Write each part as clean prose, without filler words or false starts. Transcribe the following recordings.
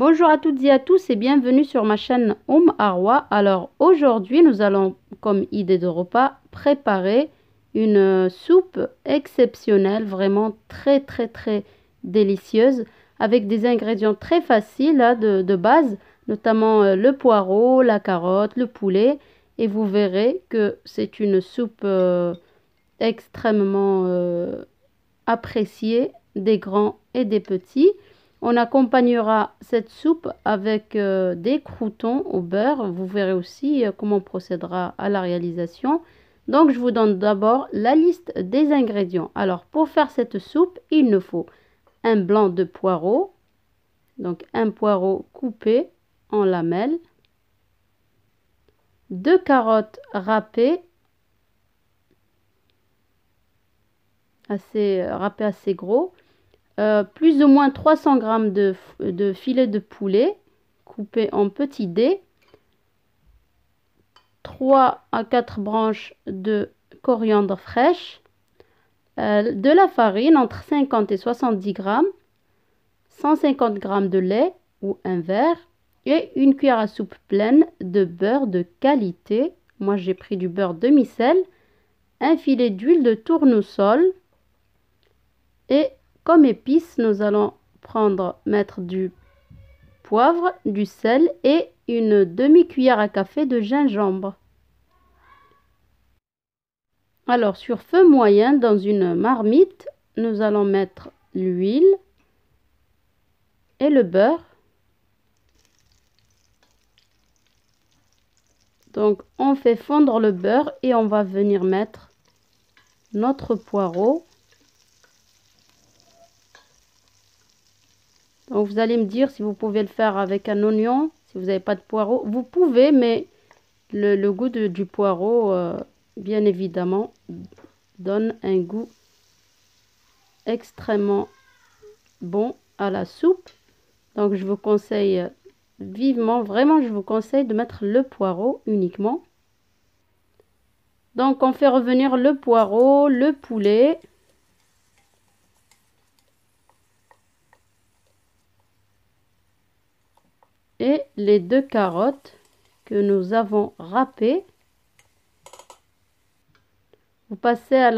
Bonjour à toutes et à tous et bienvenue sur ma chaîne Arwa. Alors aujourd'hui nous allons comme idée de repas préparer une soupe exceptionnelle, vraiment très délicieuse avec des ingrédients très faciles de base, notamment le poireau, la carotte, le poulet et vous verrez que c'est une soupe extrêmement appréciée des grands et des petits. On accompagnera cette soupe avec des croûtons au beurre. Vous verrez aussi comment on procédera à la réalisation. Donc, je vous donne d'abord la liste des ingrédients. Alors, pour faire cette soupe, il nous faut un blanc de poireau, donc un poireau coupé en lamelles, 2 carottes râpées, râpées assez gros, plus ou moins 300 g de filet de poulet coupé en petits dés, 3 à 4 branches de coriandre fraîche, de la farine entre 50 et 70 g, 150 g de lait ou un verre et une cuillère à soupe pleine de beurre de qualité. Moi j'ai pris du beurre demi-sel, un filet d'huile de tournesol et comme épices nous allons mettre du poivre, du sel et une demi-cuillère à café de gingembre. Alors sur feu moyen dans une marmite, nous allons mettre l'huile et le beurre. Donc on fait fondre le beurre et on va venir mettre notre poireau. Donc vous allez me dire si vous pouvez le faire avec un oignon, si vous n'avez pas de poireau. Vous pouvez, mais le goût du poireau, bien évidemment, donne un goût extrêmement bon à la soupe. Donc je vous conseille vivement, vraiment je vous conseille de mettre le poireau uniquement. Donc on fait revenir le poireau, le poulet. Et les 2 carottes que nous avons râpées. Vous passez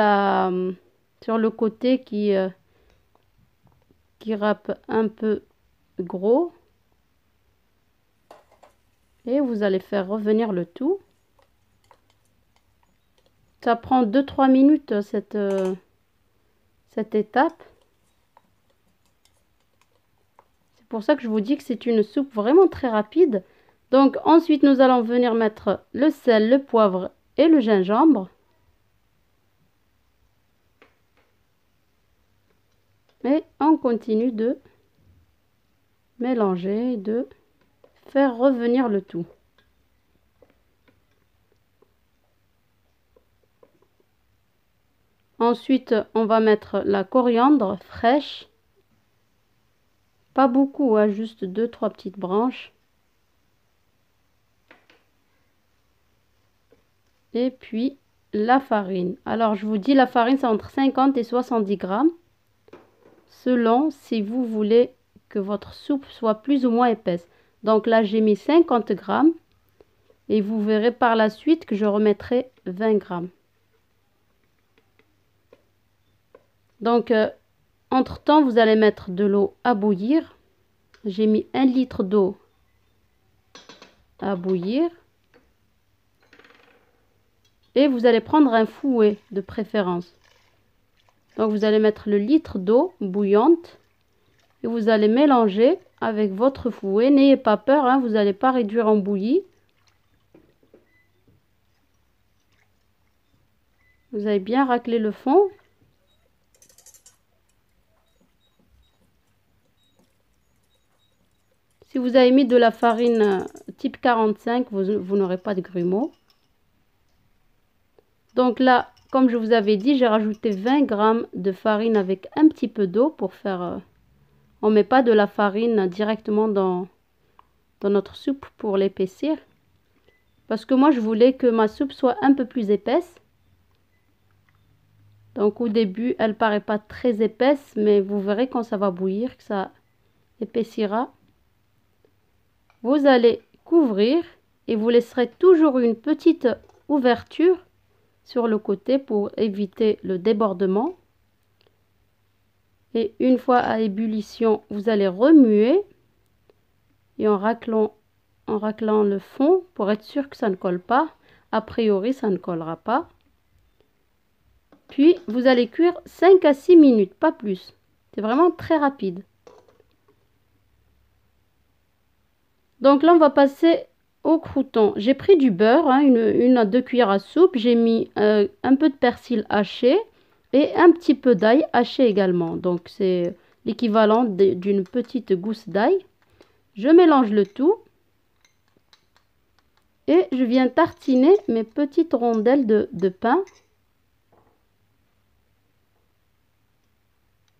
sur le côté qui râpe un peu gros. Et vous allez faire revenir le tout. Ça prend 2-3 minutes cette étape. C'est pour ça que je vous dis que c'est une soupe vraiment très rapide. Donc ensuite nous allons venir mettre le sel, le poivre et le gingembre. Et on continue de mélanger, de faire revenir le tout. Ensuite, on va mettre la coriandre fraîche. Pas beaucoup, hein, juste 2-3 petites branches. Et puis la farine. Alors, je vous dis, la farine, c'est entre 50 et 70 grammes. Selon si vous voulez que votre soupe soit plus ou moins épaisse. Donc là, j'ai mis 50 grammes. Et vous verrez par la suite que je remettrai 20 grammes. Donc, entre-temps, vous allez mettre de l'eau à bouillir. J'ai mis 1 litre d'eau à bouillir. Et vous allez prendre un fouet de préférence. Donc, vous allez mettre le litre d'eau bouillante. Et vous allez mélanger avec votre fouet. N'ayez pas peur, hein, vous n'allez pas réduire en bouillie. Vous allez bien racler le fond. Si vous avez mis de la farine type 45, vous n'aurez pas de grumeaux. Donc là, comme je vous avais dit, j'ai rajouté 20 grammes de farine avec un petit peu d'eau pour faire... on ne met pas de la farine directement dans notre soupe pour l'épaissir. Parce que moi, je voulais que ma soupe soit un peu plus épaisse. Donc au début, elle paraît pas très épaisse, mais vous verrez quand ça va bouillir que ça épaissira. Vous allez couvrir et vous laisserez toujours une petite ouverture sur le côté pour éviter le débordement. Et une fois à ébullition, vous allez remuer et en raclant le fond pour être sûr que ça ne colle pas. A priori, ça ne collera pas. Puis, vous allez cuire 5 à 6 minutes, pas plus. C'est vraiment très rapide. Donc là, on va passer au crouton. J'ai pris du beurre, hein, une à 2 cuillères à soupe. J'ai mis un peu de persil haché et un petit peu d'ail haché également. Donc, c'est l'équivalent d'une petite gousse d'ail. Je mélange le tout. Et je viens tartiner mes petites rondelles de pain.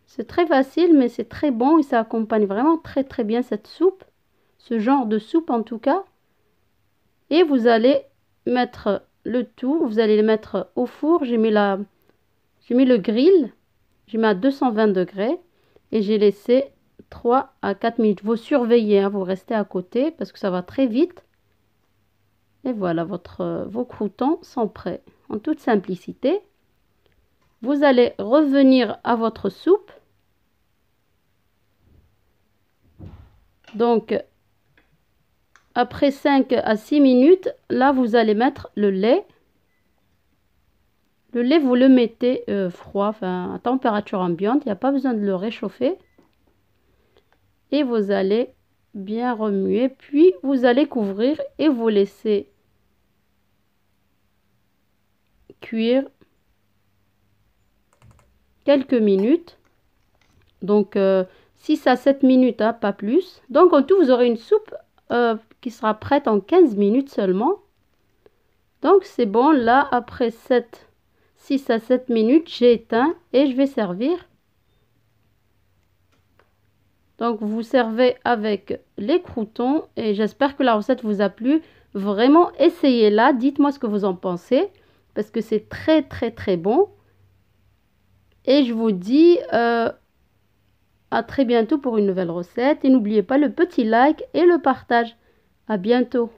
C'est très facile, mais c'est très bon et ça accompagne vraiment très très bien cette soupe. Ce genre de soupe en tout cas. Et vous allez mettre le tout, vous allez le mettre au four. J'ai mis le grill, j'ai mis à 220 degrés et j'ai laissé 3 à 4 minutes. Vous surveillez, hein, vous restez à côté parce que ça va très vite. Et voilà, vos croûtons sont prêts en toute simplicité. Vous allez revenir à votre soupe. Donc, après 5 à 6 minutes, là, vous allez mettre le lait. Le lait, vous le mettez froid, enfin à température ambiante. Il n'y a pas besoin de le réchauffer. Et vous allez bien remuer. Puis, vous allez couvrir et vous laisser cuire quelques minutes. Donc, 6 à 7 minutes, hein, pas plus. Donc, en tout, vous aurez une soupe qui sera prête en 15 minutes seulement. Donc, c'est bon. Là, après 6 à 7 minutes, j'ai éteint et je vais servir. Donc, vous servez avec les croûtons et j'espère que la recette vous a plu. Vraiment, essayez-la. Dites-moi ce que vous en pensez parce que c'est très, très, très bon. Et je vous dis à très bientôt pour une nouvelle recette. Et n'oubliez pas le petit like et le partage. À bientôt.